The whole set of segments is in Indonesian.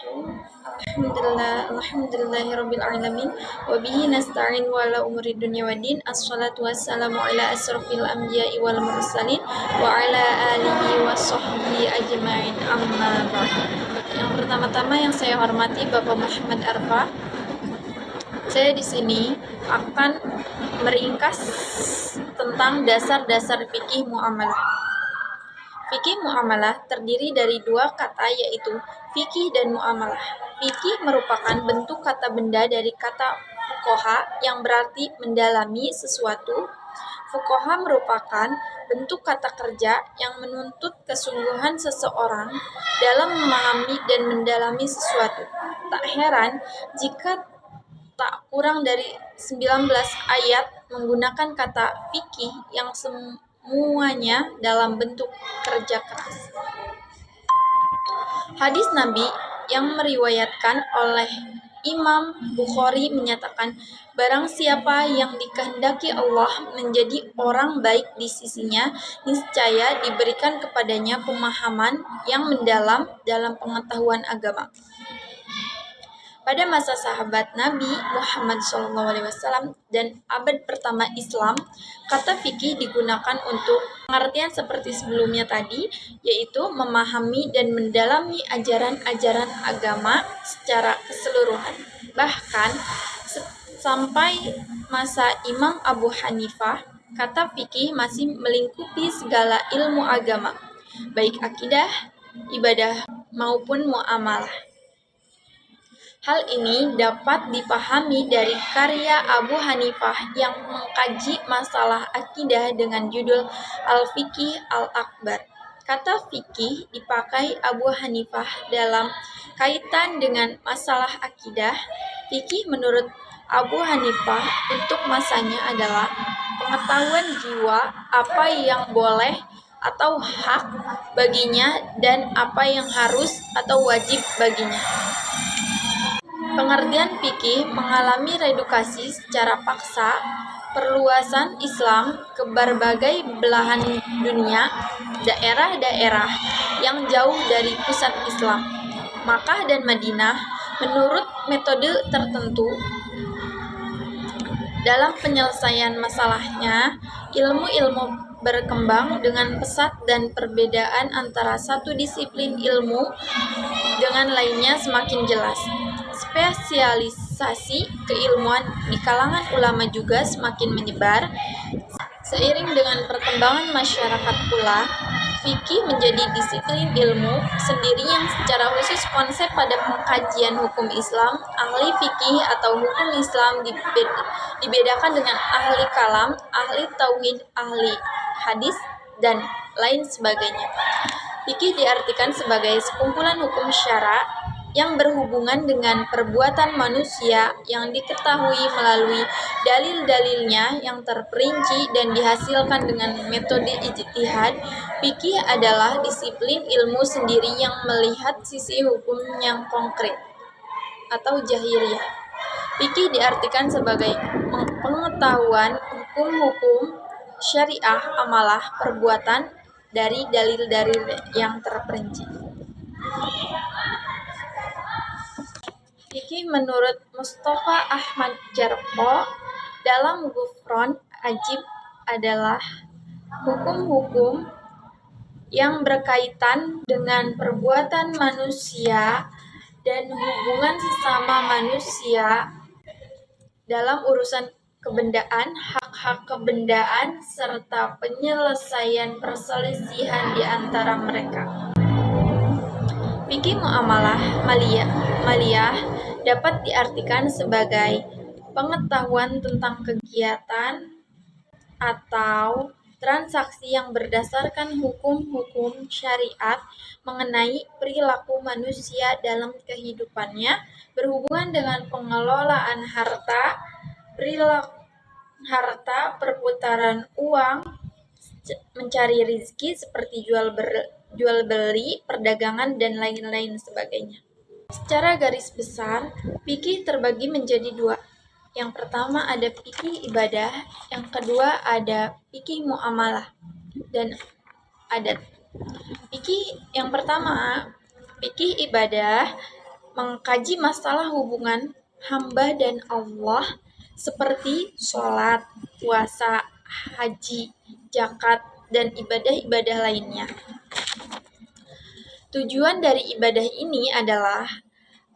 Alhamdulillahirabbil alamin wa bihi nasta'in wa ala umuri dunya waddin. Assalatu wassalamu ala asrofil anbiya'i wal mursalin wa ala alihi wa sahbihi ajma'in, amma ba'd. Yang pertama-tama yang saya hormati Bapak Muhammad Arfa. Saya di sini akan meringkas tentang dasar-dasar fikih muamalah. Fikih muamalah terdiri dari dua kata, yaitu fikih dan muamalah. Fikih merupakan bentuk kata benda dari kata fuqaha yang berarti mendalami sesuatu. Fuqaha merupakan bentuk kata kerja yang menuntut kesungguhan seseorang dalam memahami dan mendalami sesuatu. Tak heran jika tak kurang dari 19 ayat menggunakan kata fikih yang semuanya dalam bentuk kerja keras. Hadis Nabi yang meriwayatkan oleh Imam Bukhari menyatakan, barang siapa yang dikehendaki Allah menjadi orang baik di sisinya, niscaya diberikan kepadanya pemahaman yang mendalam dalam pengetahuan agama. Pada masa sahabat Nabi Muhammad SAW dan abad pertama Islam, kata fikih digunakan untuk pengertian seperti sebelumnya tadi, yaitu memahami dan mendalami ajaran-ajaran agama secara keseluruhan. Bahkan sampai masa Imam Abu Hanifah, kata fikih masih melingkupi segala ilmu agama, baik akidah, ibadah maupun muamalah. Hal ini dapat dipahami dari karya Abu Hanifah yang mengkaji masalah akidah dengan judul Al-Fiqh Al-Akbar. Kata fikih dipakai Abu Hanifah dalam kaitan dengan masalah akidah. Fikih menurut Abu Hanifah untuk masanya adalah pengetahuan jiwa apa yang boleh atau hak baginya dan apa yang harus atau wajib baginya. Pengertian fikih mengalami redukasi secara paksa perluasan Islam ke berbagai belahan dunia, daerah-daerah yang jauh dari pusat Islam. Makkah dan Madinah menurut metode tertentu dalam penyelesaian masalahnya. Ilmu-ilmu berkembang dengan pesat dan perbedaan antara satu disiplin ilmu dengan lainnya semakin jelas. Spesialisasi keilmuan di kalangan ulama juga semakin menyebar. Seiring dengan perkembangan masyarakat pula, fikih menjadi disiplin ilmu sendiri yang secara khusus konsep pada pengkajian hukum Islam. Ahli fikih atau hukum Islam dibedakan dengan ahli kalam, ahli tauhid, ahli hadis, dan lain sebagainya. Fikih diartikan sebagai sekumpulan hukum syara yang berhubungan dengan perbuatan manusia yang diketahui melalui dalil-dalilnya yang terperinci dan dihasilkan dengan metode ijtihad. Fikih adalah disiplin ilmu sendiri yang melihat sisi hukum yang konkret atau zahiriyah. Fikih diartikan sebagai pengetahuan hukum-hukum syariah, amalah, perbuatan dari dalil-dalil yang terperinci. Fikih menurut Mustafa Ahmad Jarko dalam Ghufron Ajib adalah hukum-hukum yang berkaitan dengan perbuatan manusia dan hubungan sesama manusia dalam urusan kebendaan, hak-hak kebendaan, serta penyelesaian perselisihan di antara mereka. Fikih muamalah maliyah dapat diartikan sebagai pengetahuan tentang kegiatan atau transaksi yang berdasarkan hukum-hukum syariat mengenai perilaku manusia dalam kehidupannya, berhubungan dengan pengelolaan harta, perputaran uang, mencari rezeki seperti jual beli, perdagangan, dan lain-lain sebagainya. Secara garis besar, fikih terbagi menjadi dua. Yang pertama ada fikih ibadah, yang kedua ada fikih muamalah dan adat. Fikih yang pertama, fikih ibadah mengkaji masalah hubungan hamba dan Allah seperti sholat, puasa, haji, zakat, dan ibadah-ibadah lainnya. Tujuan dari ibadah ini adalah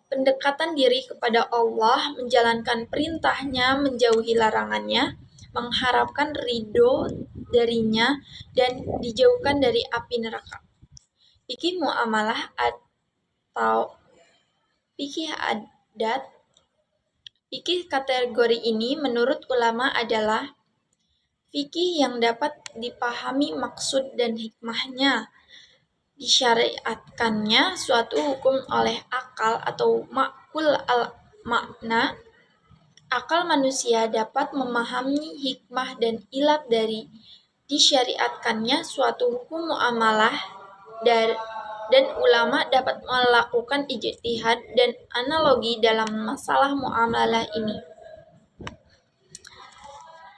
pendekatan diri kepada Allah, menjalankan perintahnya, menjauhi larangannya, mengharapkan ridho darinya, dan dijauhkan dari api neraka. Fikih muamalah atau fikih adat. Fikih kategori ini menurut ulama adalah fikih yang dapat dipahami maksud dan hikmahnya, disyariatkannya suatu hukum oleh akal atau makul al-makna. Akal manusia dapat memahami hikmah dan ilat dari disyariatkannya suatu hukum muamalah, dan ulama dapat melakukan ijtihad dan analogi dalam masalah muamalah ini.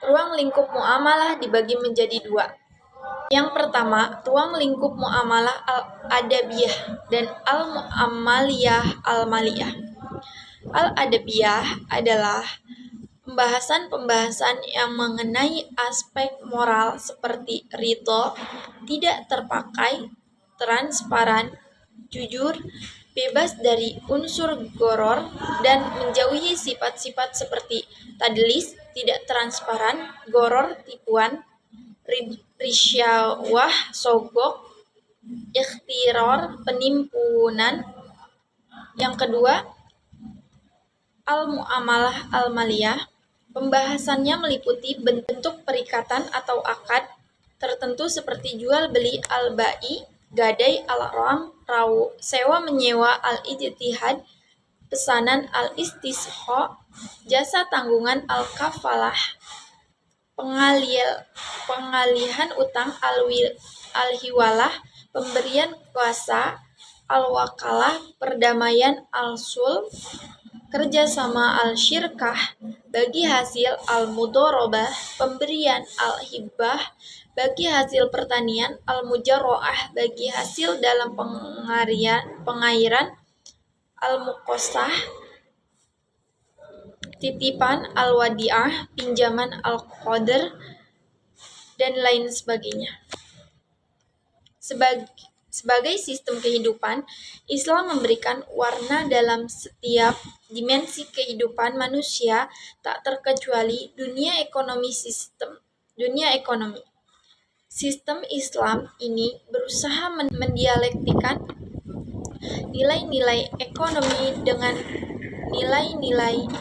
Ruang lingkup muamalah dibagi menjadi dua. Yang pertama, ruang lingkup muamalah al-adabiyah dan al-mu'amaliyah al-maliyah. Al-adabiyah adalah pembahasan-pembahasan yang mengenai aspek moral seperti ridho, tidak terpakai, transparan, jujur, bebas dari unsur goror, dan menjauhi sifat-sifat seperti tadlis, tidak transparan, goror, tipuan, risyawah, sogok, ikhtiror, penimbunan. Yang kedua, al-mu'amalah al-maliyah. Pembahasannya meliputi bentuk perikatan atau akad tertentu seperti jual beli al-bai, gadai al-ram, sewa menyewa al-ijtihad, pesanan al-istisqa, jasa tanggungan al-kafalah, pengalihan utang al-hiwalah, pemberian kuasa al-wakalah, perdamaian al-sulh, kerjasama al-syirkah, bagi hasil al-mudorobah, pemberian al-hibbah, bagi hasil pertanian al-mujarroah, bagi hasil dalam pengairan al-muqosah, titipan al-wadi'ah, pinjaman al-qadr, dan lain sebagainya. Sebagai sistem kehidupan, Islam memberikan warna dalam setiap dimensi kehidupan manusia, tak terkecuali dunia ekonomi. Sistem Islam ini berusaha mendialektikan nilai-nilai ekonomi dengan nilai-nilai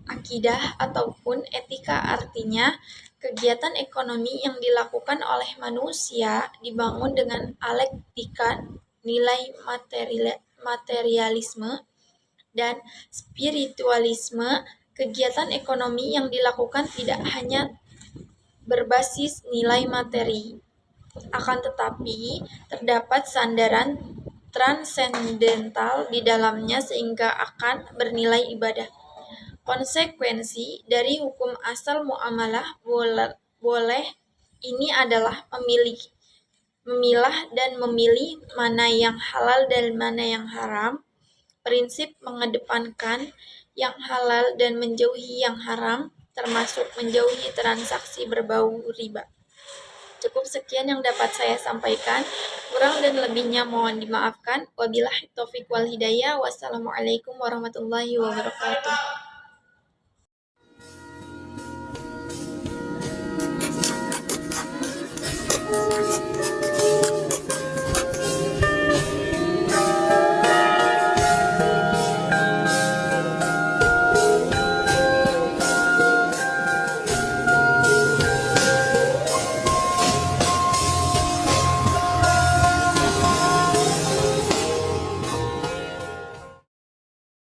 akidah ataupun etika. Artinya, kegiatan ekonomi yang dilakukan oleh manusia dibangun dengan dialektika nilai materialisme dan spiritualisme. Kegiatan ekonomi yang dilakukan tidak hanya berbasis nilai materi, akan tetapi terdapat sandaran transendental di dalamnya sehingga akan bernilai ibadah. Konsekuensi dari hukum asal muamalah boleh ini adalah memilah dan memilih mana yang halal dan mana yang haram, prinsip mengedepankan yang halal dan menjauhi yang haram, termasuk menjauhi transaksi berbau riba. Cukup sekian yang dapat saya sampaikan. Kurang dan lebihnya mohon dimaafkan. Wabillahi taufiq wal hidayah. Wassalamualaikum warahmatullahi wabarakatuh.